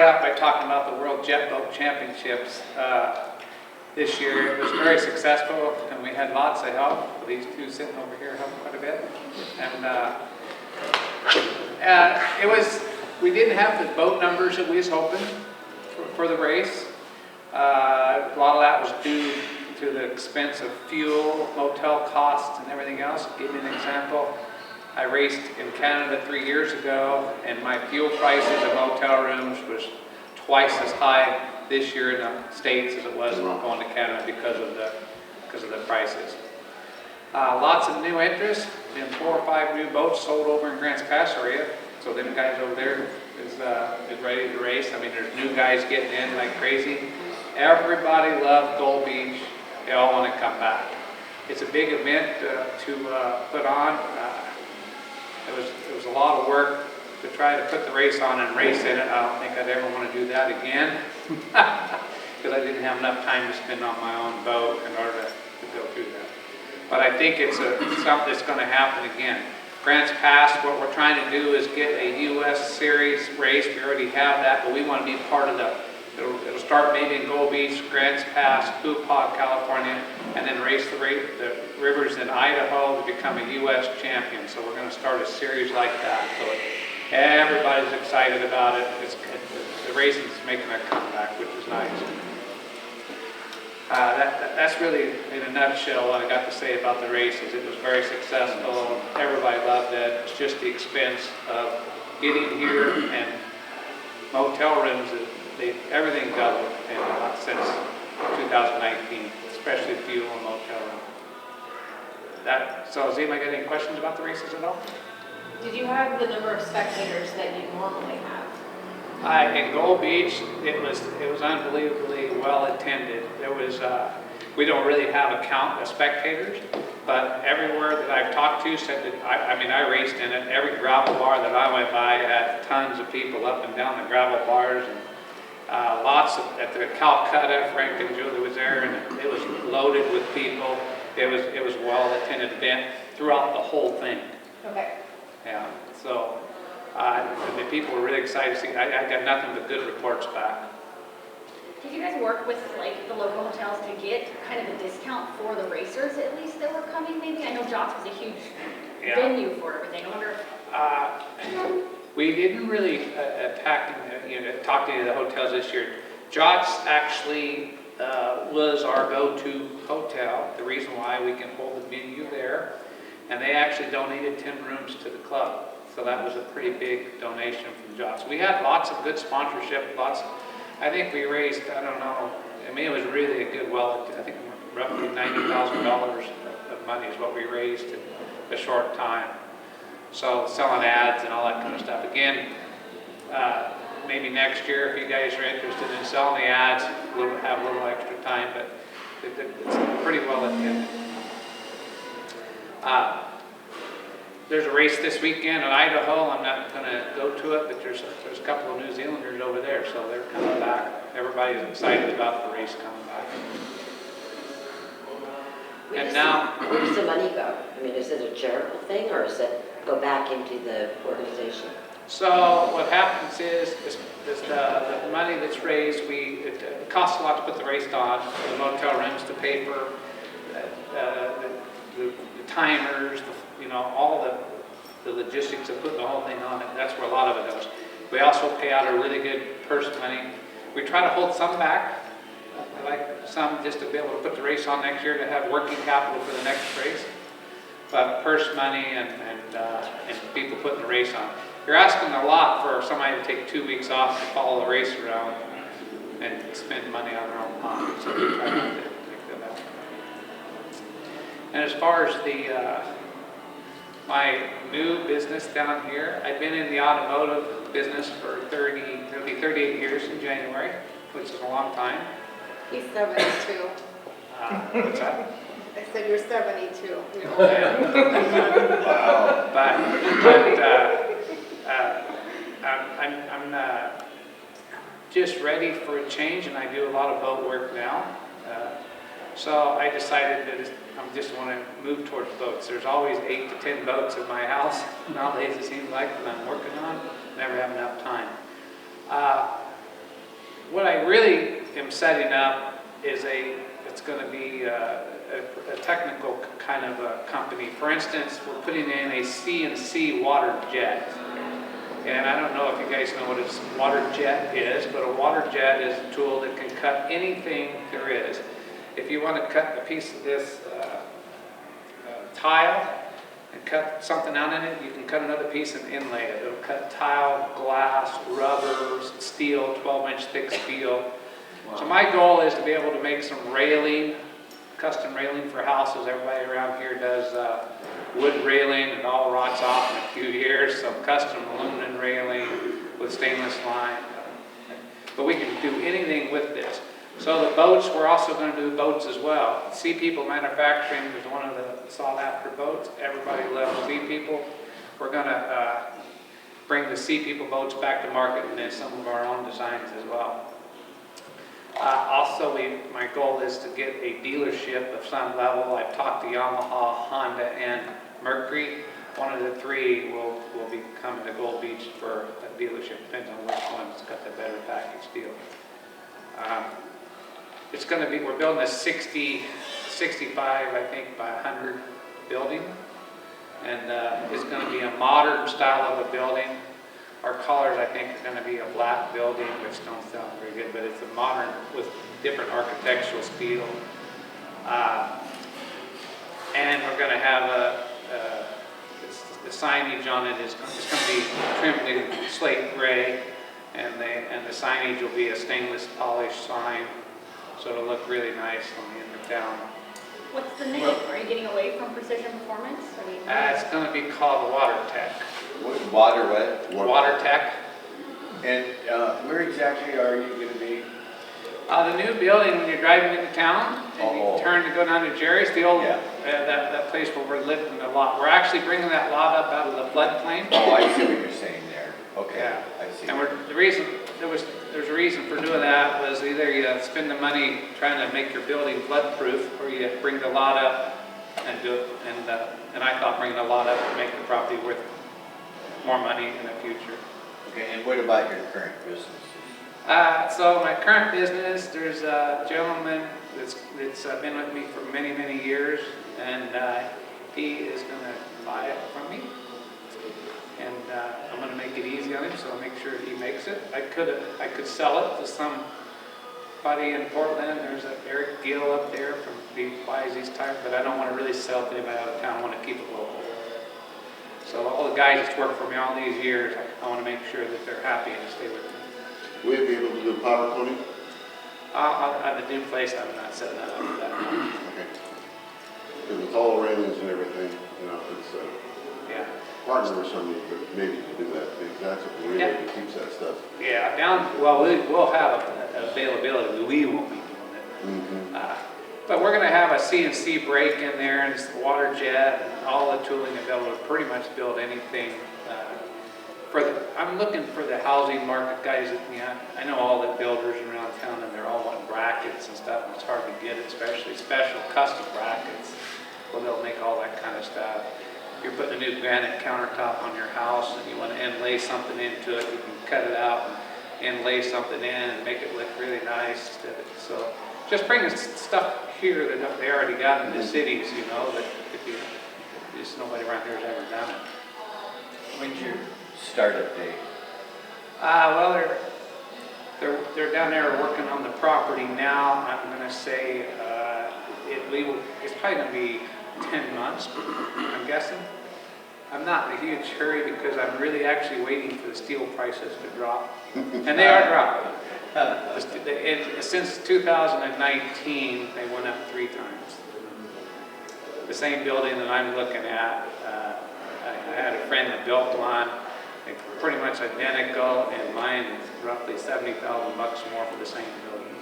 out by talking about the World Jet Boat Championships this year. It was very successful, and we had lots of help. These two sitting over here helped quite a bit. And we didn't have the boat numbers that we was hoping for the race. A lot of that was due to the expense of fuel, motel costs, and everything else. To give you an example, I raced in Canada 3 years ago, and my fuel prices of motel rooms was twice as high this year in the States as it was going to Canada because of the prices. Lots of new interest, and 4 or 5 new boats sold over in Grants Pass area. So them guys over there is ready to race. I mean, there's new guys getting in like crazy. Everybody loved Gold Beach. They all want to come back. It's a big event to put on. It was a lot of work to try to put the race on and race in it. I don't think I'd ever want to do that again because I didn't have enough time to spend on my own boat in order to go through that. But I think it's something that's going to happen again. Grants Pass, what we're trying to do is get a U.S. Series race. We already have that, but we want to be part of it'll start maybe in Gold Beach, Grants Pass, Poopaw, California, and then race the rivers in Idaho to become a U.S. champion. So we're going to start a series like that. So everybody's excited about it. The racing's making a comeback, which is nice. That's really, in a nutshell, what I got to say about the races. It was very successful. Everybody loved it. It's just the expense of getting here and motel rooms. Everything doubled since 2019, especially fuel and motel room. So has anybody got any questions about the races at all? Did you have the number of spectators that you normally have? In Gold Beach, it was unbelievably well attended. There was we don't really have a count of spectators, but everywhere that I've talked to said that I raced in it. Every gravel bar that I went by had tons of people up and down the gravel bars, and at the Calcutta, Frank and Julie was there, and it was loaded with people. It was a well attended event throughout the whole thing. Okay. Yeah. So. The people were really excited to see. I got nothing but good reports back. Did you guys work with the local hotels to get kind of a discount for the racers at least that were coming? Maybe I know Jots was a huge venue for everything. I wonder. We didn't really talk to any of the hotels this year. Jots actually was our go-to hotel. The reason why we can hold the venue there, and they actually donated 10 rooms to the club. So that was a pretty big donation from Jots. We had lots of good sponsorship, I think we raised, I don't know, it was really a good, I think roughly $90,000 of money is what we raised in a short time. So selling ads and all that kind of stuff. Again, maybe next year, if you guys are interested in selling the ads, we'll have a little extra time, but it's pretty well attended. There's a race this weekend in Idaho. I'm not going to go to it, but there's a couple of New Zealanders over there, so they're coming back. Everybody's excited about the race coming back. Where does the money go? I mean, is it a charitable thing, or does it go back into the organization? So what happens is the money that's raised, it costs a lot to put the race on, the motel rooms to pay for the timers, all the logistics of putting the whole thing on it. That's where a lot of it goes. We also pay out a really good purse money. We try to hold some back, like some just to be able to put the race on next year to have working capital for the next race. But purse money and people putting the race on. You're asking a lot for somebody to take 2 weeks off to follow the race around and spend money on their own pocket. So we try not to take that out. And as far as my new business down here, I've been in the automotive business for 38 years in January, which is a long time. He's 72. What's that? I said you're 72. Wow. But I'm just ready for a change, and I do a lot of boat work now. So I decided that I just want to move towards boats. There's always 8 to 10 boats at my house nowadays, it seems like, that I'm working on. Never have enough time. what I really am setting up is it's going to be a technical kind of a company. For instance, we're putting in a CNC water jet. And I don't know if you guys know what a water jet is, but a water jet is a tool that can cut anything there is. If you want to cut a piece of this tile and cut something out in it, you can cut another piece and inlay it. It'll cut tile, glass, rubber, steel, 12-inch thick steel. So my goal is to be able to make some railing, custom railing for houses. Everybody around here does wood railing. It all rots off in a few years. So custom aluminum railing with stainless line. But we can do anything with this. So the boats, we're also going to do boats as well. Sea People Manufacturing is one of the sought-after boats. Everybody loves Sea People. We're going to bring the Sea People boats back to market and then some of our own designs as well. Also, my goal is to get a dealership of some level. I've talked to Yamaha, Honda, and Mercury. One of the three will be coming to Gold Beach for a dealership. Depends on which one's got the better package deal. It's going to be, we're building a 65, I think, by 100 building. And it's going to be a modern style of a building. Our colors, I think, are going to be a black building, which don't sound very good, but it's a modern with different architectural steel. And we're going to have the signage on it is going to be trimmed in slate gray, and the signage will be a stainless polished sign, so it'll look really nice on the end of town. What's the name? Are you getting away from Precision Performance? It's going to be called Water Tech. Water what? Water Tech. And where exactly are you going to be? The new building, when you're driving into town, and you turn to go down to Jerry's, the old, that place where we're living a lot. We're actually bringing that lot up out of the floodplain. Oh, I see what you're saying there. Okay, Yeah. I see. And there's a reason for doing that was either you spend the money trying to make your building flood-proof, or you bring the lot up and do it. And I thought bringing the lot up would make the property worth more money in the future. Okay, and what about your current business? So my current business, there's a gentleman that's been with me for many, many years, and he is going to buy it from me. And I'm going to make it easy on him, so I'll make sure he makes it. I could sell it to somebody in Portland. There's an Eric Gill up there from he buys these tires, but I don't want to really sell it to anybody out of town. I want to keep it local. So all the guys that's worked for me all these years, I want to make sure that they're happy and stay with me. Will you be able to do powder coating? On the new place, I'm not setting that up for that. Okay. Because with all the railings and everything, you know, it's Yeah. partner or something, but maybe to do that, because that's what really keeps that stuff. Yeah, we'll have availability. We won't be doing it. Mm-hmm. But we're going to have a CNC brake in there and it's the water jet and all the tooling available to pretty much build anything. I'm looking for the housing market guys. I know all the builders around town and they're all wanting brackets and stuff, and it's hard to get it, especially special custom brackets. Well, they'll make all that kind of stuff. If you're putting a new granite countertop on your house and you want to inlay something into it, you can cut it out and inlay something in and make it look really nice. So just bringing stuff here that they already got in the cities, you know, that just nobody around here has ever done it. When's your startup date? Well, they're down there working on the property now. I'm going to say it's probably going to be 10 months, I'm guessing. I'm not in a huge hurry because I'm really actually waiting for the steel prices to drop. And they are dropping. Since 2019, they went up 3 times. The same building that I'm looking at, I had a friend that built one. It's pretty much identical, and mine is roughly $70,000 more for the same building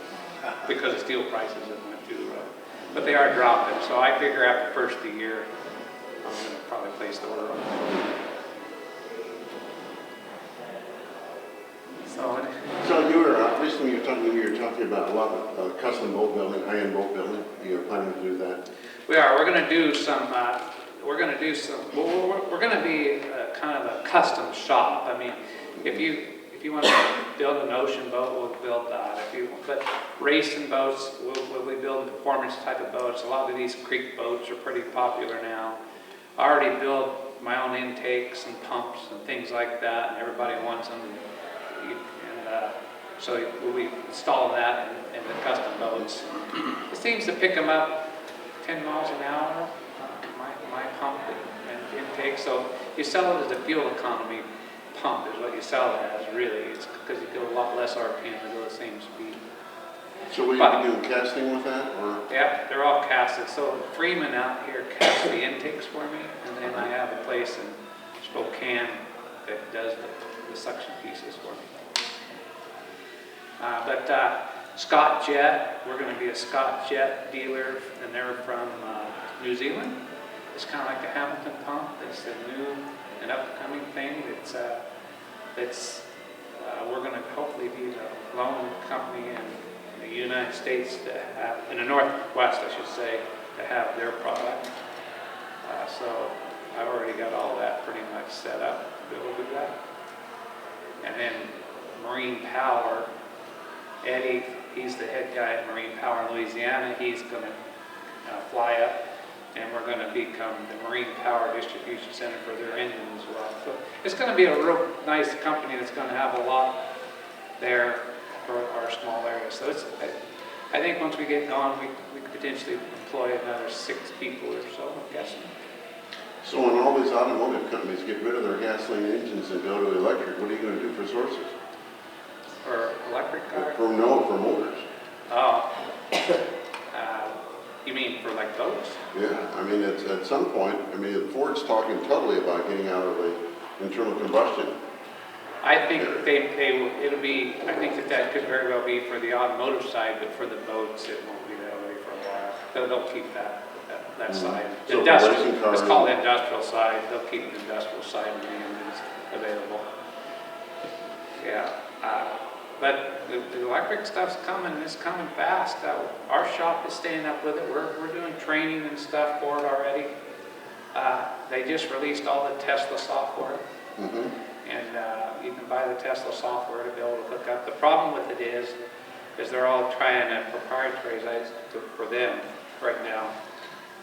because the steel prices have went through the roof. But they are dropping, so I figure after the first of the year, I'm going to probably place the order on it. So you were, recently you were talking about a lot of custom boat building, high-end boat building. You're planning to do that? We are. We're going to do some. We're going to be kind of a custom shop. I mean, if you want to build an ocean boat, we'll build that. If you, but racing boats, we'll be building performance type of boats. A lot of these creek boats are pretty popular now. I already built my own intakes and pumps and things like that, and everybody wants them. So we'll be installing that in the custom boats. It seems to pick them up 10 miles an hour, my pump and intake. So you sell it as a fuel economy pump is what you sell it as, really. It's because you go a lot less RPM to go the same speed. So will you be doing casting with that, or? Yeah, they're all casted. So Freeman out here casts the intakes for me, and then I have a place in Spokane that does the suction pieces for me. Scott Jet, we're going to be a Scott Jet dealer, and they're from New Zealand. It's kind of like the Hamilton pump. It's a new and upcoming thing. We're going to hopefully be the lone company in the United States to have, in the Northwest, I should say, to have their product. So I've already got all that pretty much set up to be able to do that. And then Marine Power, Eddie, he's the head guy at Marine Power in Louisiana. He's going to fly up, and we're going to become the Marine Power Distribution Center for their engine as well. So it's going to be a real nice company that's going to have a lot there for our small area. So I think once we get going, we could potentially employ another 6 people or so, I'm guessing. So when all these automotive companies get rid of their gasoline engines and go to electric, what are you going to do for sources? For electric cars? For motors. Oh. You mean for like boats? Yeah, I mean, it's at some point, I mean, Ford's talking totally about getting out of the internal combustion. I think it'll be, I think that could very well be for the automotive side, but for the boats, it won't be that way for a while. They'll keep that side. So Industrial, cars, it's called the industrial side. They'll keep the industrial side of the engines available. Yeah. But the electric stuff's coming, and it's coming fast. Our shop is staying up with it. We're doing training and stuff for it already. They just released all the Tesla software. Mm-hmm. And you can buy the Tesla software to be able to hook up. The problem with it is they're all trying a proprietary for them right now.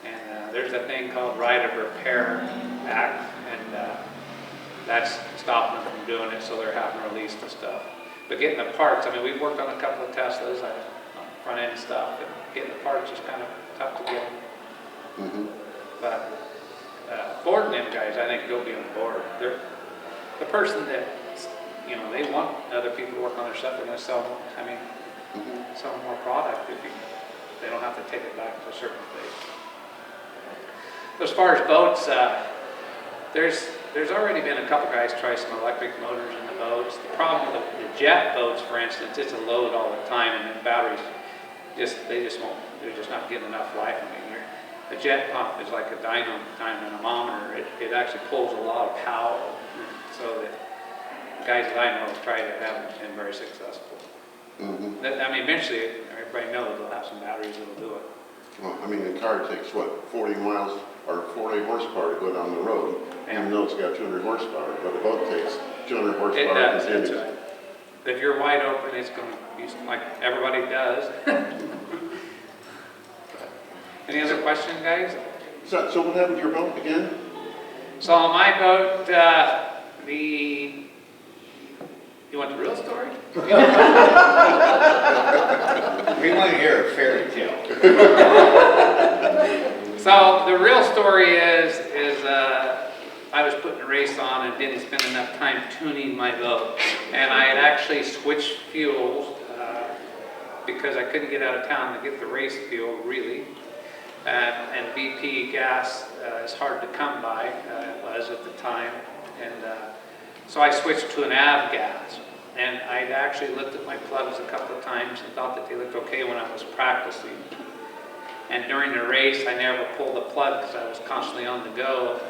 And there's a thing called Right of Repair Act, and that's stopping them from doing it, so they're having to release the stuff. But getting the parts, I mean, we've worked on a couple of Teslas, front end stuff, and getting the parts is kind of tough to get. Mm-hmm. But Ford and them guys, I think they'll be on board. They're the person that, they want other people to work on their stuff. They're going to sell more, sell more product if they don't have to take it back to a certain place. As far as boats, there's already been a couple guys try some electric motors in the boats. The problem with the jet boats, for instance, it's a load all the time, and the batteries they're just not getting enough life. I mean, a jet pump is like a dynamometer. It actually pulls a lot of power. So the guys that I know have tried it, haven't been very successful. Mm-hmm. I mean, eventually, everybody knows they'll have some batteries that'll do it. Well, I mean, the car takes, 40 miles or 40 horsepower to go down the road, even though it's got 200 horsepower, but a boat takes 200 horsepower. It does, continuous. that's right. If you're wide open, it's going to be like everybody does. Any other questions, guys? So what happened to your boat again? So on my boat, you want the real story? We want to hear a fairy tale. So the real story is I was putting a race on and didn't spend enough time tuning my boat. And I had actually switched fuels because I couldn't get out of town to get the race fuel, really. And BP gas is hard to come by, it was at the time. And so I switched to an avgas. And I'd actually looked at my plugs a couple of times and thought that they looked okay when I was practicing. And during the race, I never pulled the plug because I was constantly on the go.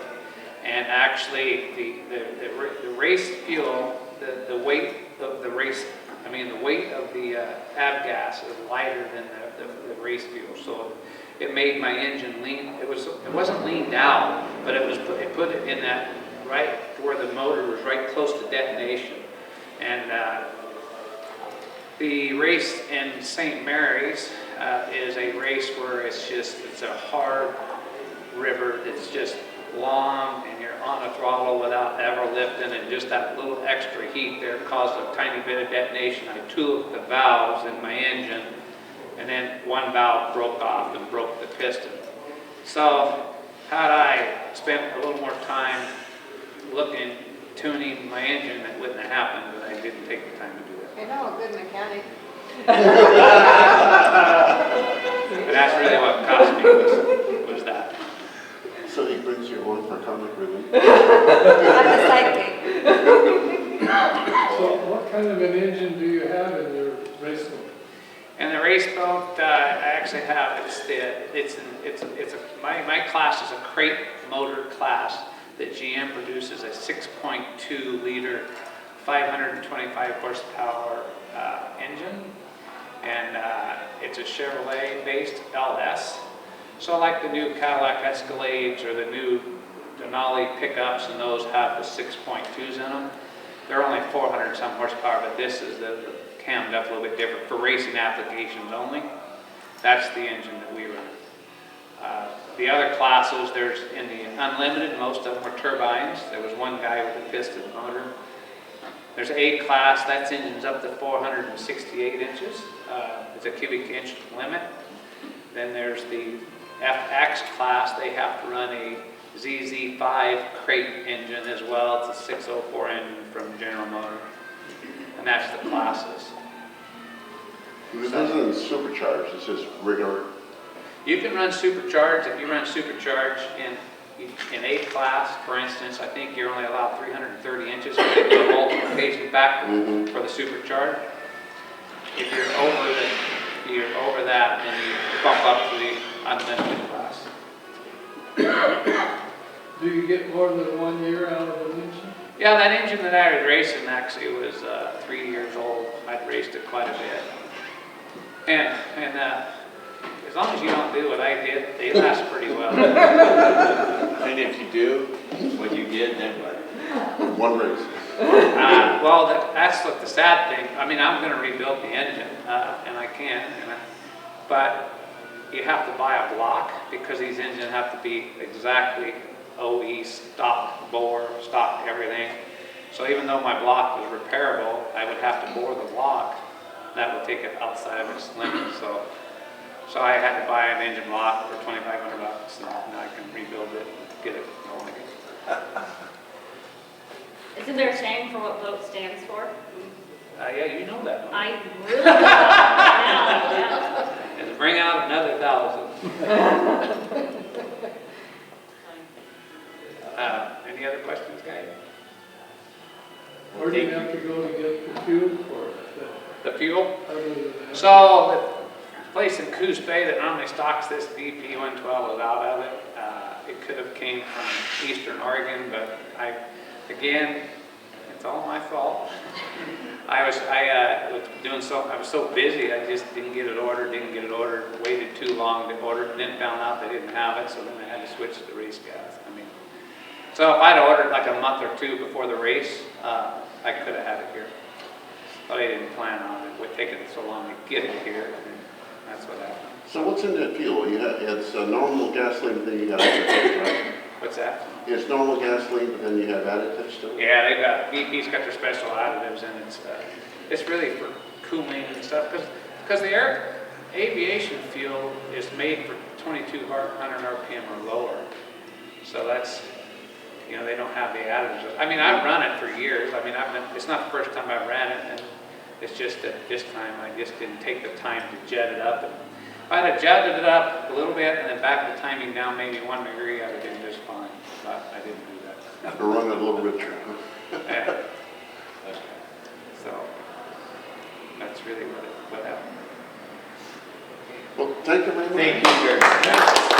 And actually, the race fuel, the weight of the race, the weight of the avgas is lighter than the race fuel. So it made my engine lean. It wasn't leaned out, but it put it in that right where the motor was right close to detonation. And The race in St. Mary's is a race where it's a hard river. It's just long and you're on a throttle without ever lifting, and just that little extra heat there caused a tiny bit of detonation. I tooled the valves in my engine, and then one valve broke off and broke the piston. So had I spent a little more time tuning my engine, that wouldn't have happened, but I didn't take the time to do that. I know, a good mechanic. And that's really what cost me was that. So he brings you on for comic relief? I'm the sidekick. So what kind of an engine do you have in your race boat? And the race boat, I actually have, my class is a crate motor class that GM produces, a 6.2 liter, 525 horsepower engine. And it's a Chevrolet based LS. So like the new Cadillac Escalades or the new Denali pickups, and those have the 6.2s in them. They're only 400 some horsepower, but this is the cammed up a little bit different for racing applications only. That's the engine that we run. The other classes, there's in the unlimited, most of them were turbines. There was one guy with a piston motor. There's A class, that's engines up to 468 inches. It's a cubic inch limit. Then there's the FX class, they have to run a ZZ5 crate engine as well. It's a 604 engine from General Motors. And that's the classes. This isn't supercharged, it's just regular. You can run supercharged. If you run supercharged in A class, for instance, I think you're only allowed 330 inches for the multiplication factor for the supercharged. If you're over that, then you bump up to the unlimited class. Do you get more than 1 year out of an engine? Yeah, that engine that I was racing actually was 3 years old. I'd raced it quite a bit. And as long as you don't do what I did, they last pretty well. And if you do, what you did, then what? One race. Well, that's what the sad thing. I mean, I'm going to rebuild the engine, and I can. But you have to buy a block because these engines have to be exactly OE, stock bore, stock everything. So even though my block was repairable, I would have to bore the block. That would take it outside of its limit. So I had to buy an engine block for $2,500, and now I can rebuild it and get it going again. Isn't there a saying for what vote stands for? Yeah, you know that. Don't you? I really don't know. Yeah. And bring out another 1,000. Any other questions, guys? Where do you have to go to get the fuel for it? The fuel? Other than that? So the place in Coos Bay that normally stocks this VP 112 was out of it. It could have came from Eastern Oregon, but again, it's all my fault. I was so busy, I just didn't get it ordered, waited too long to order it, and then found out they didn't have it, so then I had to switch to race gas. So if I'd ordered like a month or two before the race, I could have had it here. But I didn't plan on it. It taking so long to get it here, and that's what happened. So what's in that fuel? It's a normal gasoline, then you got additives, right? What's that? It's normal gasoline, but then you have additives to it? Yeah, VP's got their special additives, and it's really for cooling and stuff, because the aviation fuel is made for 2,200 RPM or lower. So that's, they don't have the additives. I mean, I've run it for years. I mean, it's not the first time I've ran it, and it's just that this time I just didn't take the time to jet it up. And if I'd have jetted it up a little bit and then back the timing down maybe 1 degree, I'd have been just fine. But I didn't do that. Or run it a little richer. Yeah. So that's really what happened. Well, thank you very much. Thank you very much.